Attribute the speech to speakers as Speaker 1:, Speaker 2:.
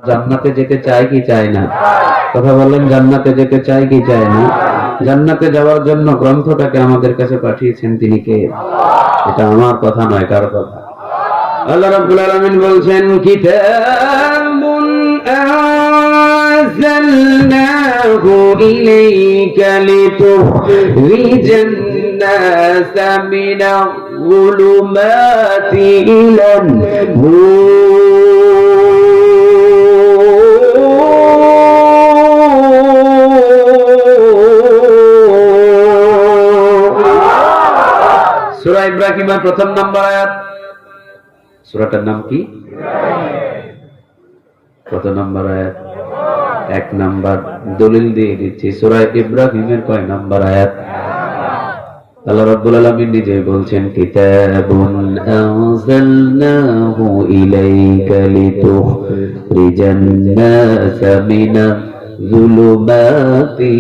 Speaker 1: জান্নাতে যেতে চায় কি চায় না? কথা বলেন, জান্নাতে যেতে চায় কি চায় না? জান্নাতে যাওয়ার জন্য গ্রন্থটাকে আমাদের কাছে পাঠিয়েছেন তিনি কে? এটা আমার কথা নয়, কার কথা? আল্লাহ রাব্বুল আলামিন বলছেন, কিতাবুন আনজালনাহু ইলাইকা লিতুখরিজান নাসা মিনাল যুলুমাতি ইলান সূরা ইব্রাহিমের প্রথম নম্বর আয়াত। সূরাটার নাম কি? কত নম্বর আয়াত? 1 নাম্বার। দলিল দিয়ে দিচ্ছি, সূরা ইব্রাহিমের কয় নাম্বার আয়াত? আল্লাহ রাব্বুল আলামিন নিজে বলছেন, কিতাবুন আনজালনাহু ইলাইকা লিতুখরিজান নাসা মিনাজ যুলুমাতি